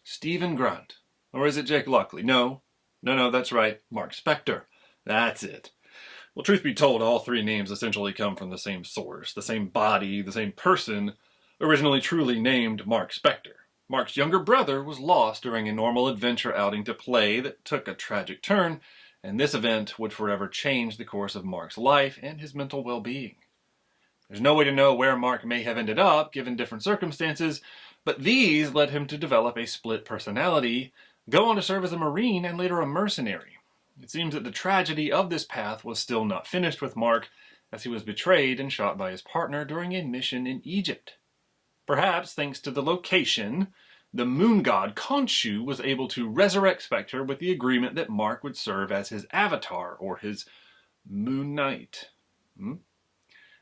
Stephen Grant. Or is it Jake Lockley? No, that's right. Mark Spector. That's it. Well, truth be told, all three names essentially come from the same source, the same body, the same person, originally truly named Mark Spector. Mark's younger brother was lost during a normal adventure outing to play that took a tragic turn, and this event would forever change the course of Mark's life and his mental well-being. There's no way to know where Mark may have ended up, given different circumstances, but these led him to develop a split personality, go on to serve as a Marine and later a mercenary. It seems that the tragedy of this path was still not finished with Mark, as he was betrayed and shot by his partner during a mission in Egypt. Perhaps, thanks to the location, the moon god Khonshu was able to resurrect Spectre with the agreement that Mark would serve as his avatar, or his Moon Knight.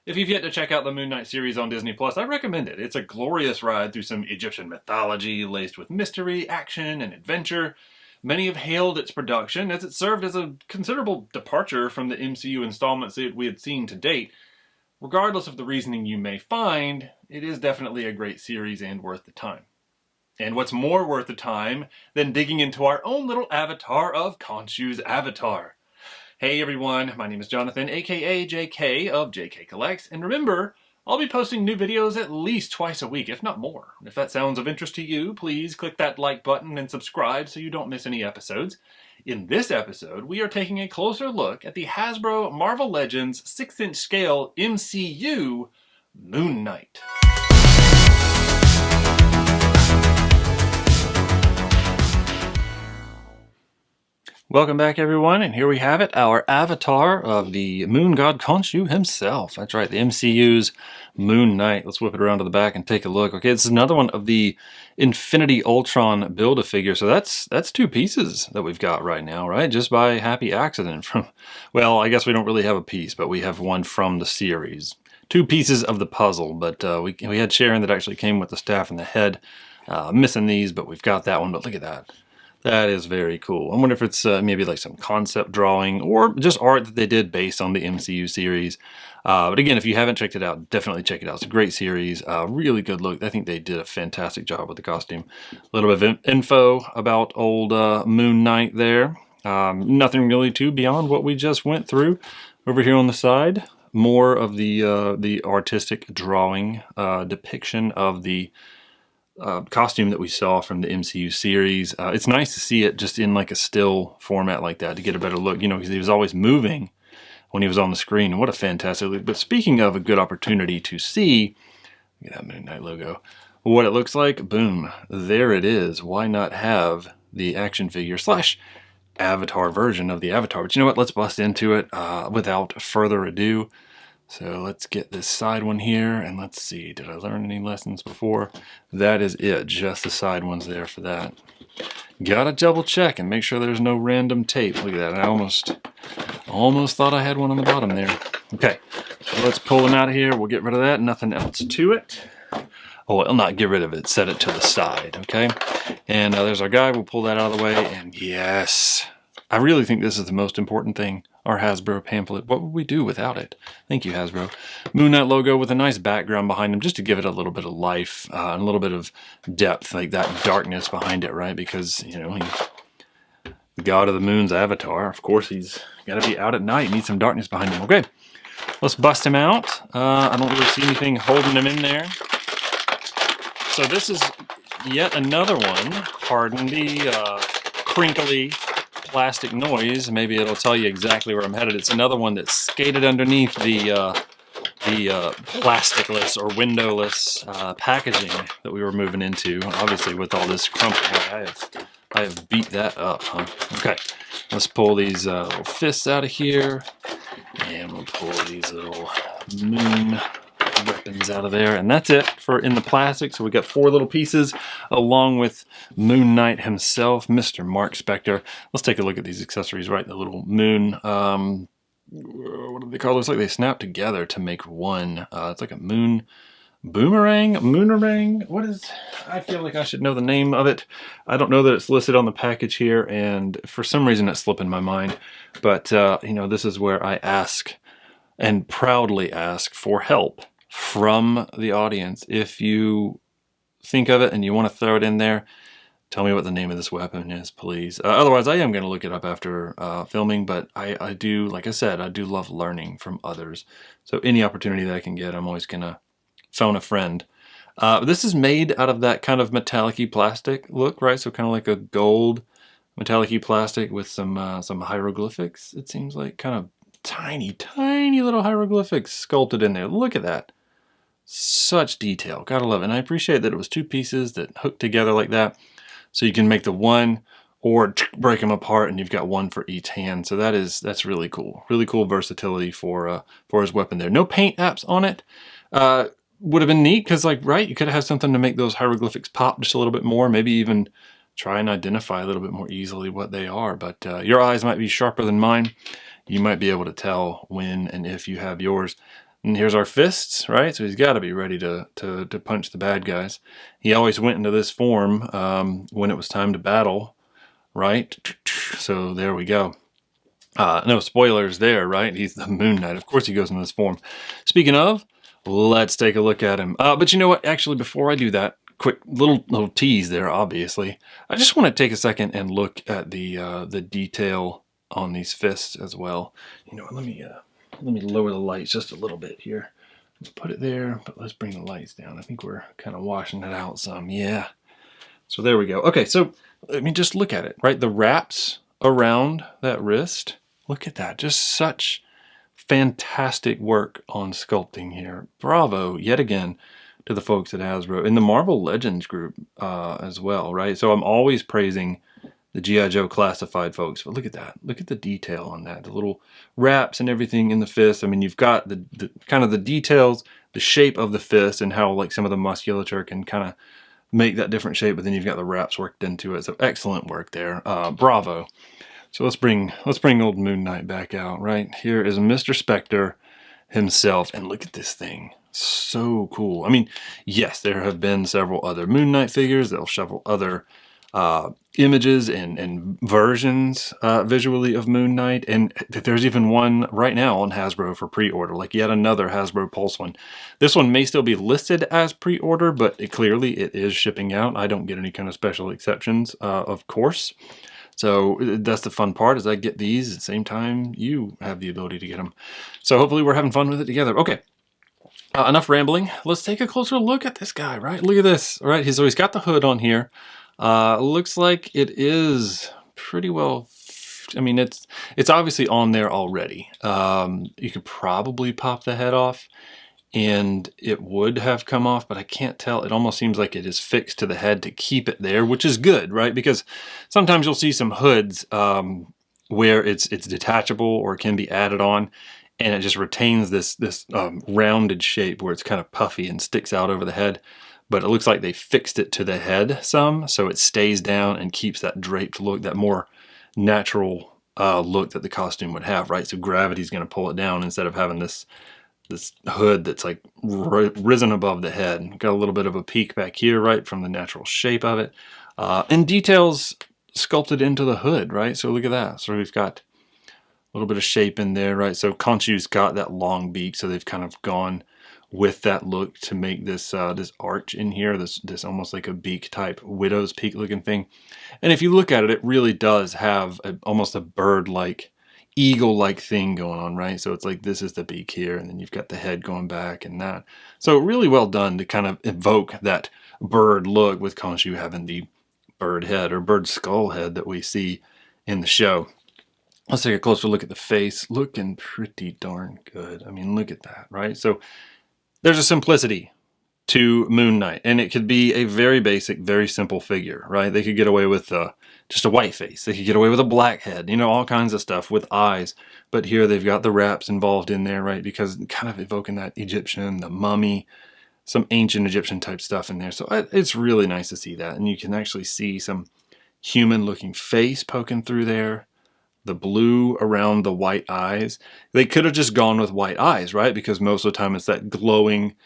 If you've yet to check out the Moon Knight series on Disney+, I recommend it. It's a glorious ride through some Egyptian mythology, laced with mystery, action, and adventure. Many have hailed its production, as it served as a considerable departure from the MCU installments that we had seen to date. Regardless of the reasoning you may find, it is definitely a great series and worth the time. And what's more worth the time than digging into our own little avatar of Khonshu's avatar? Hey everyone, my name is Jonathan, aka JK of JK Collects, and remember, I'll be posting new videos at least twice a week, if not more. If that sounds of interest to you, please click that like button and subscribe so you don't miss any episodes. In this episode, we are taking a closer look at the Hasbro Marvel Legends 6-inch scale MCU Moon Knight. Welcome back everyone, and here we have it, our avatar of the moon god Khonshu himself. That's right, the MCU's Moon Knight. Let's whip it around to the back and take a look. Okay, this is another one of the Infinity Ultron Build-A-Figure. So that's two pieces that we've got right now, right? Just by happy accident from, well, I guess we don't really have a piece, but we have one from the series. Two pieces of the puzzle, but we had Sharon that actually came with the staff and the head. Missing these, but we've got that one, but look at that. That is very cool. I wonder if it's maybe like some concept drawing or just art that they did based on the MCU series. But again, if you haven't checked it out, definitely check it out. It's a great series, really good look. I think they did a fantastic job with the costume. A little bit of info about old Moon Knight there. Nothing really too beyond what we just went through. Over here on the side, more of the artistic drawing depiction of the costume that we saw from the MCU series. It's nice to see it just in like a still format like that to get a better look, you know, because he was always moving when he was on the screen. What a fantastic look. But speaking of a good opportunity to see, look at that Moon Knight logo, what it looks like, boom, there it is. Why not have the action figure slash avatar version of the avatar? But you know what, let's bust into it without further ado. So let's get this side one here, and let's see, did I learn any lessons before? That is it, just the side ones there for that. Gotta double check and make sure there's no random tape. Look at that, I almost thought I had one on the bottom there. Okay, so let's pull them out of here. We'll get rid of that, nothing else to it. Oh, well, not get rid of it, set it to the side, okay? And there's our guy, we'll pull that out of the way, and yes, I really think this is the most important thing. Our Hasbro pamphlet. What would we do without it? Thank you, Hasbro. Moon Knight logo with a nice background behind him just to give it a little bit of life and a little bit of depth, like that darkness behind it, right? Because, you know, he's the god of the moon's avatar. Of course, he's got to be out at night. Need some darkness behind him. Okay, let's bust him out. I don't really see anything holding him in there. So this is yet another one. Pardon the crinkly plastic noise. Maybe it'll tell you exactly where I'm headed. It's another one that's skated underneath the plasticless or windowless packaging that we were moving into. Obviously, with all this crumpling, I have beat that up, huh? Okay, let's pull these little fists out of here, and we'll pull these little moon weapons out of there, and that's it for in the plastic. So we got 4 little pieces along with Moon Knight himself, Mr. Mark Spector. Let's take a look at these accessories, right? The little moon, what do they call those? Like they snap together to make one. It's like a moon moonerang. What is, I feel like I should know the name of it. I don't know that it's listed on the package here, and for some reason it's slipping my mind. But you know, this is where I ask and proudly ask for help from the audience. If you think of it and you want to throw it in there, Tell me what the name of this weapon is, please. Otherwise, I am going to look it up after filming, but I do, like I said, I do love learning from others. So any opportunity that I can get, I'm always going to phone a friend. This is made out of that kind of metallic-y plastic look, right? So kind of like a gold metallic-y plastic with some hieroglyphics, it seems like. Kind of tiny, tiny little hieroglyphics sculpted in there. Look at that. Such detail. Gotta love it. And I appreciate that it was two pieces that hooked together like that. So you can make the one or break them apart and you've got one for each hand. So that's really cool. Really cool versatility for his weapon there. No paint apps on it. Would have been neat because, like, right, you could have had something to make those hieroglyphics pop just a little bit more. Maybe even try and identify a little bit more easily what they are. But your eyes might be sharper than mine. You might be able to tell when and if you have yours. And here's our fists, right? So he's got to be ready to punch the bad guys. He always went into this form when it was time to battle, right? So there we go. No spoilers there, right? He's the Moon Knight. Of course he goes in this form. Speaking of, let's take a look at him. But you know what? Actually, before I do that, quick little tease there, obviously. I just want to take a second and look at the detail on these fists as well. You know what? Let me lower the lights just a little bit here. Let's put it there, but let's bring the lights down. I think we're kind of washing it out some. Yeah. So there we go. Okay, so I mean, just look at it, right? The wraps around that wrist. Look at that. Just such fantastic work on sculpting here. Bravo, yet again, to the folks at Hasbro. In the Marvel Legends group as well, right? So I'm always praising the G.I. Joe classified folks, but look at that. Look at the detail on that. The little wraps and everything in the fist. I mean, you've got the kind of the details, the shape of the fist, and how like some of the musculature can kind of make that different shape, but then you've got the wraps worked into it. So excellent work there. Bravo. So let's bring old Moon Knight back out, right? Here is Mr. Spectre himself, and look at this thing. So cool. I mean, yes, there have been several other Moon Knight figures. There are several other images and versions visually of Moon Knight, and there's even one right now on Hasbro for pre-order, like yet another Hasbro Pulse one. This one may still be listed as pre-order, but clearly it is shipping out. I don't get any kind of special exceptions, of course. So that's the fun part, is I get these at the same time you have the ability to get them. So hopefully we're having fun with it together. Okay. Enough rambling. Let's take a closer look at this guy, right? Look at this, right? So he's got the hood on here. Looks like it is pretty well, I mean, it's obviously on there already. You could probably pop the head off and it would have come off, but I can't tell. It almost seems like it is fixed to the head to keep it there, which is good, right? Because sometimes you'll see some hoods where it's detachable or can be added on, and it just retains this rounded shape where it's kind of puffy and sticks out over the head. But it looks like they fixed it to the head some, so it stays down and keeps that draped look, that more natural look that the costume would have, right? So gravity's going to pull it down instead of having this hood that's like risen above the head. Got a little bit of a peak back here, right, from the natural shape of it. And details sculpted into the hood, right? So look at that. So we've got a little bit of shape in there, right? So Khonshu's got that long beak, so they've kind of gone with that look to make this this arch in here, this almost like a beak type widow's peak looking thing. And if you look at it, it really does have almost a bird-like, eagle-like thing going on, right? So it's like this is the beak here, and then you've got the head going back and that. So really well done to kind of evoke that bird look, with Khonshu having the bird head or bird skull head that we see in the show. Let's take a closer look at the face. Looking pretty darn good. I mean, look at that, right? So there's a simplicity to Moon Knight, and it could be a very basic, very simple figure, right? They could get away with just a white face. They could get away with a black head, you know, all kinds of stuff with eyes. But here they've got the wraps involved in there, right? Because kind of evoking that Egyptian, the mummy, some ancient Egyptian type stuff in there. So it's really nice to see that. And you can actually see some human looking face poking through there. The blue around the white eyes. They could have just gone with white eyes, right? Because most of the time it's that glowing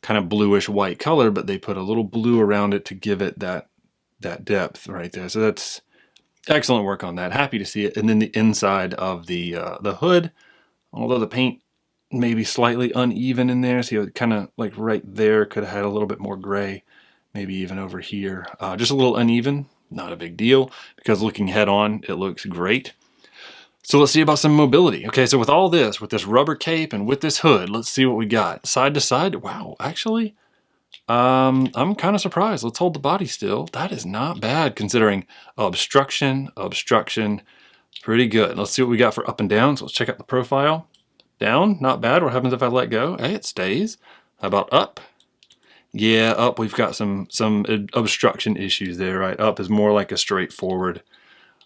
kind of bluish white color, but they put a little blue around it to give it that depth right there. So that's excellent work on that. Happy to see it. And then the inside of the hood, although the paint may be slightly uneven in there, so kind of like right there could have had a little bit more gray, maybe even over here. Just a little uneven, not a big deal, because looking head on, it looks great. So let's see about some mobility. Okay, so with all this, with this rubber cape and with this hood, let's see what we got. Side to side, wow, actually, I'm kind of surprised. Let's hold the body still. That is not bad considering obstruction, pretty good. Let's see what we got for up and down. So let's check out the profile. Down, not bad. What happens if I let go? Hey, it stays. How about up? Yeah, up, we've got some obstruction issues there, right? Up is more like a straightforward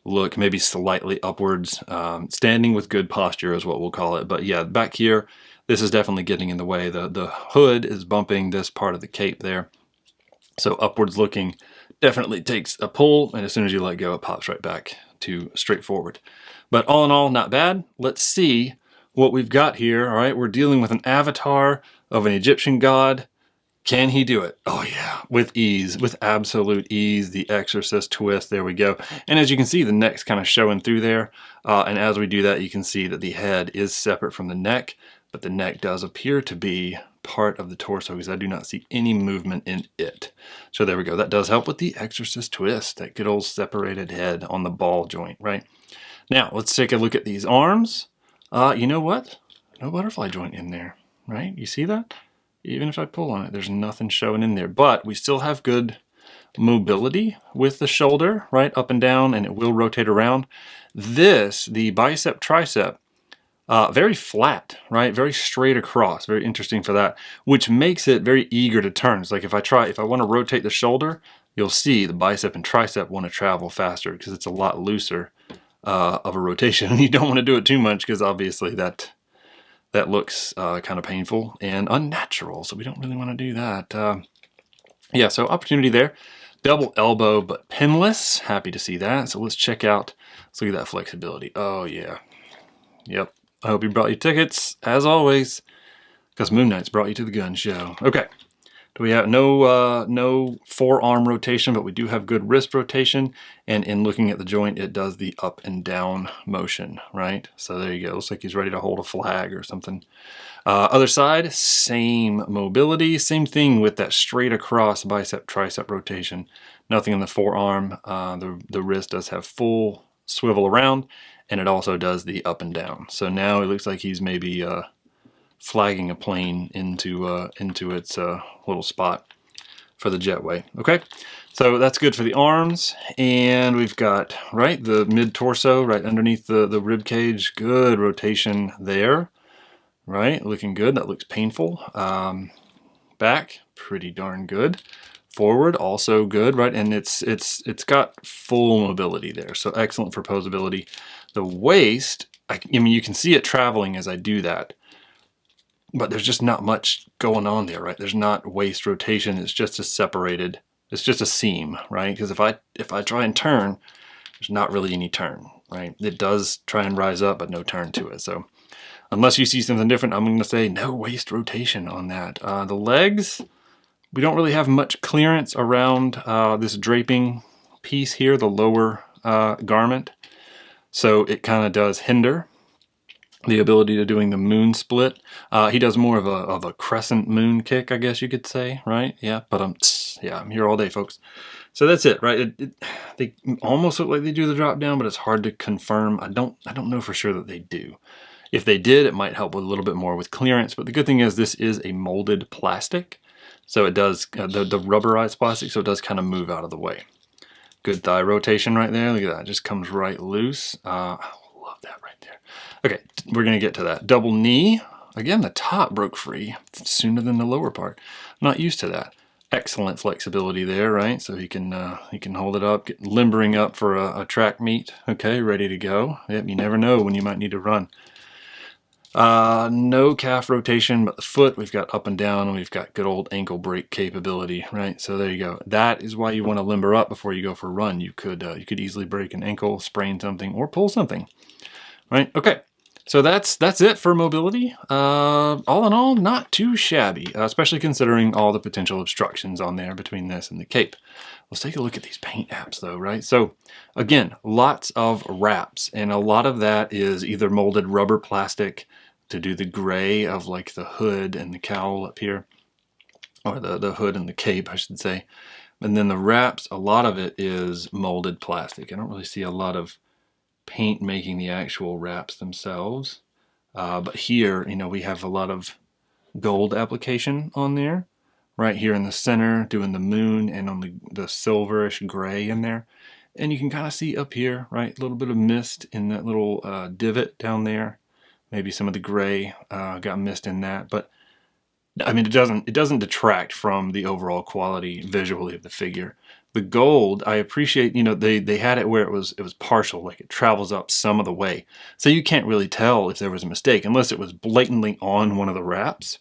look, maybe slightly upwards. Standing with good posture is what we'll call it. But yeah, back here, this is definitely getting in the way. The hood is bumping this part of the cape there. So upwards looking definitely takes a pull, and as soon as you let go, it pops right back to straightforward. But all in all, not bad. Let's see what we've got here. All right, we're dealing with an avatar of an Egyptian god. Can he do it? Oh yeah, with ease, with absolute ease. The Exorcist twist, there we go. And as you can see, the neck's kind of showing through there. And as we do that, you can see that the head is separate from the neck, but the neck does appear to be part of the torso because I do not see any movement in it. So there we go. That does help with the Exorcist twist, that good old separated head on the ball joint, right? Now, let's take a look at these arms. You know what? No butterfly joint in there, right? You see that? Even if I pull on it, there's nothing showing in there. But we still have good mobility with the shoulder, right? Up and down, and it will rotate around. This, the bicep, tricep, very flat, right? Very straight across. Very interesting for that, which makes it very eager to turn. It's like if I want to rotate the shoulder, you'll see the bicep and tricep want to travel faster because it's a lot looser of a rotation. And you don't want to do it too much because obviously that looks kind of painful and unnatural, so we don't really want to do that. Yeah, so opportunity there. Double elbow, but pinless. Happy to see that. So let's check out, let's look at that flexibility. Oh, yeah. Yep. I hope you brought your tickets, as always, because Moon Knight's brought you to the gun show. Okay. Do we have no forearm rotation, but we do have good wrist rotation. And in looking at the joint, it does the up and down motion, right? So there you go. Looks like he's ready to hold a flag or something. Other side, same mobility. Same thing with that straight across bicep tricep rotation. Nothing in the forearm. The wrist does have full swivel around, and it also does the up and down. So now it looks like he's maybe flagging a plane into its little spot for the jetway. Okay, so that's good for the arms, and we've got right the mid torso right underneath the rib cage. Good rotation there, right? Looking good. That looks painful. Back, pretty darn good. Forward, also good, right? And it's got full mobility there, so excellent for posability. The waist, I mean, you can see it traveling as I do that. But there's just not much going on there, right? There's not waist rotation. It's just a separated, it's just a seam, right? Because if I try and turn, there's not really any turn, right? It does try and rise up, but no turn to it. So unless you see something different, I'm going to say no waist rotation on that. The legs, we don't really have much clearance around this draping piece here, the lower garment. So it kind of does hinder the ability to doing the moon split. He does more of a crescent moon kick, I guess you could say, right? Yeah, but I'm here all day, folks. So that's it, right? They almost look like they do the drop down, but it's hard to confirm. I don't know for sure that they do. If they did, it might help with a little bit more with clearance. But the good thing is this is a molded plastic, so it does the rubberized plastic, so it does kind of move out of the way. Good thigh rotation right there. Look at that, it just comes right loose. I love that right there. Okay, we're gonna get to that. Double knee. Again, the top broke free sooner than the lower part. I'm not used to that. Excellent flexibility there, right? So he can hold it up, get limbering up for a track meet. Okay, ready to go. Yep, you never know when you might need to run. No calf rotation, but the foot, we've got up and down, and we've got good old ankle break capability, right? So there you go. That is why you want to limber up before you go for a run. You could easily break an ankle, sprain something, or pull something, right? Okay. So that's it for mobility. All in all, not too shabby, especially considering all the potential obstructions on there between this and the cape. Let's take a look at these paint apps though, right? So again, lots of wraps, and a lot of that is either molded rubber plastic to do the gray of like the hood and the cowl up here, or the hood and the cape, I should say. And then the wraps, a lot of it is molded plastic. I don't really see a lot of paint making the actual wraps themselves. But here, you know, we have a lot of gold application on there. Right here in the center, doing the moon, and on the silverish gray in there. And you can kind of see up here, right, a little bit of mist in that little divot down there. Maybe some of the gray got mist in that, but I mean, it doesn't detract from the overall quality visually of the figure. The gold, I appreciate, you know, they had it where it was partial, like it travels up some of the way. So you can't really tell if there was a mistake unless it was blatantly on one of the wraps.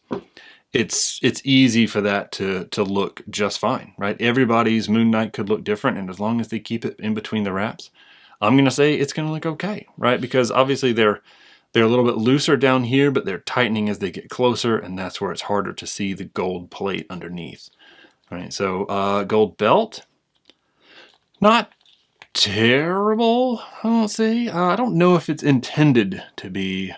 It's easy for that to look just fine, right? Everybody's Moon Knight could look different, and as long as they keep it in between the wraps, I'm gonna say it's gonna look okay, right? Because obviously they're a little bit looser down here, but they're tightening as they get closer, and that's where it's harder to see the gold plate underneath. All right, so gold belt, not terrible, I won't say. I don't know if it's intended to be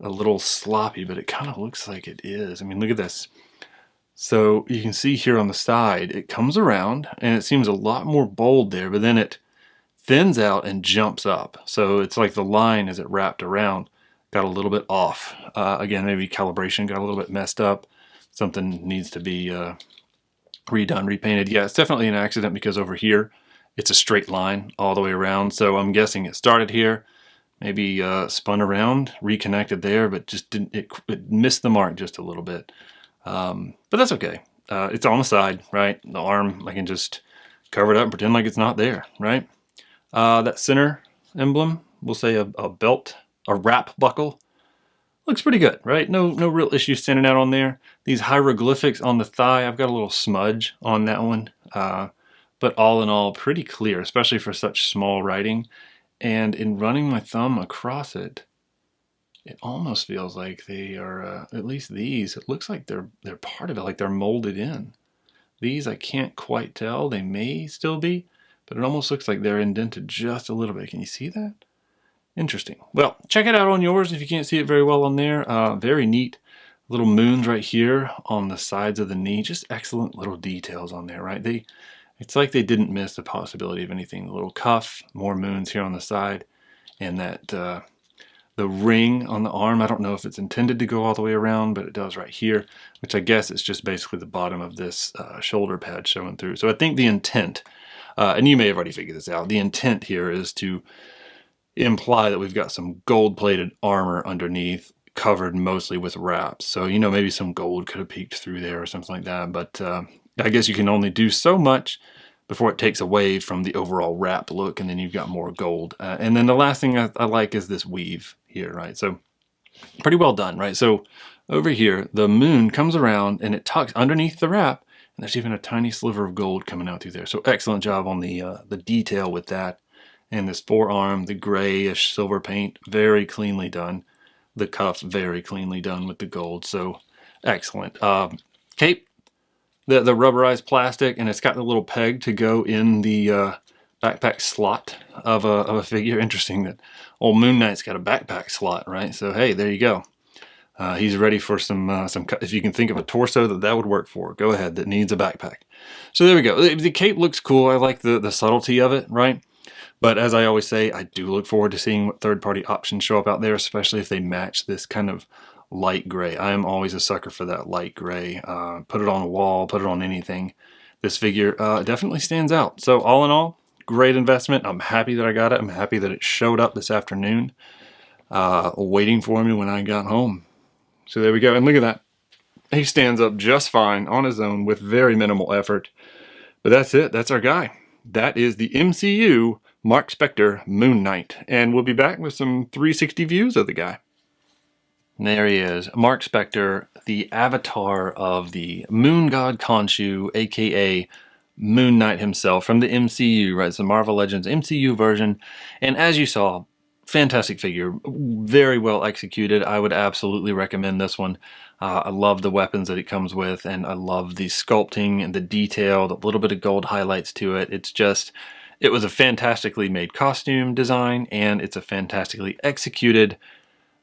a little sloppy, but it kind of looks like it is. I mean, look at this. So you can see here on the side, it comes around, and it seems a lot more bold there, but then it thins out and jumps up. So it's like the line as it wrapped around got a little bit off. Again, maybe calibration got a little bit messed up. Something needs to be redone, repainted. Yeah, it's definitely an accident because over here, it's a straight line all the way around. So I'm guessing it started here, maybe spun around, reconnected there, but just didn't. It missed the mark just a little bit. But that's okay. It's on the side, right? The arm, I can just cover it up and pretend like it's not there, right? That center emblem, we'll say a belt, a wrap buckle, looks pretty good, right? No real issues standing out on there. These hieroglyphics on the thigh, I've got a little smudge on that one. But all in all, pretty clear, especially for such small writing. And in running my thumb across it, it almost feels like they are, at least these, it looks like they're part of it, like they're molded in. These I can't quite tell. They may still be, but it almost looks like they're indented just a little bit. Can you see that? Interesting. Well, check it out on yours if you can't see it very well on there. Very neat little moons right here on the sides of the knee. Just excellent little details on there, right? It's like they didn't miss the possibility of anything. The little cuff, more moons here on the side, and that the ring on the arm. I don't know if it's intended to go all the way around, but it does right here, which I guess is just basically the bottom of this shoulder pad showing through. So I think the intent, and you may have already figured this out, the intent here is to imply that we've got some gold-plated armor underneath, covered mostly with wraps. So, you know, maybe some gold could have peeked through there or something like that, but I guess you can only do so much before it takes away from the overall wrap look, and then you've got more gold. And then the last thing I like is this weave here, right? So pretty well done, right? So over here, the moon comes around and it tucks underneath the wrap, and there's even a tiny sliver of gold coming out through there. So excellent job on the detail with that. And this forearm, the grayish silver paint, very cleanly done. The cuff, very cleanly done with the gold. So excellent. Cape, the rubberized plastic, and it's got the little peg to go in the backpack slot of a figure. Interesting that old Moon Knight's got a backpack slot, right? So hey, there you go. He's ready for some. If you can think of a torso that would work for, go ahead. That needs a backpack. So there we go. The cape looks cool. I like the subtlety of it, right? But as I always say, I do look forward to seeing what third-party options show up out there, especially if they match this kind of light gray. I am always a sucker for that light gray. Put it on a wall, put it on anything. This figure definitely stands out. So all in all, great investment. I'm happy that I got it. I'm happy that it showed up this afternoon, waiting for me when I got home. So there we go. And look at that. He stands up just fine on his own with very minimal effort. But that's it. That's our guy. That is the MCU Mark Spector Moon Knight. And we'll be back with some 360 views of the guy. And there he is. Mark Spector, the avatar of the Moon God Khonshu, aka Moon Knight himself from the MCU, right? It's the Marvel Legends MCU version. And as you saw, fantastic figure. Very well executed. I would absolutely recommend this one. I love the weapons that it comes with, and I love the sculpting and the detail, the little bit of gold highlights to it. It's just, it was a fantastically made costume design, and it's a fantastically executed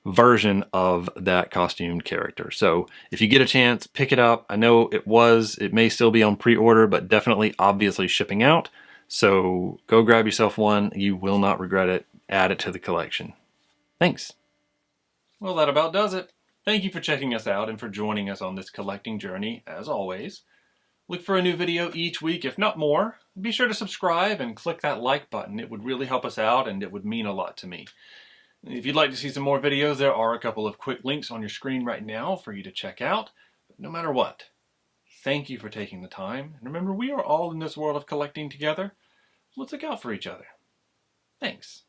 version of that costumed character. So if you get a chance, pick it up. I know it may still be on pre-order, but definitely obviously shipping out. So go grab yourself one. You will not regret it. Add it to the collection. Thanks. Well, that about does it. Thank you for checking us out and for joining us on this collecting journey, as always. Look for a new video each week, if not more. Be sure to subscribe and click that like button. It would really help us out and it would mean a lot to me. If you'd like to see some more videos, there are a couple of quick links on your screen right now for you to check out. But no matter what, thank you for taking the time. And remember, we are all in this world of collecting together. Let's look out for each other. Thanks.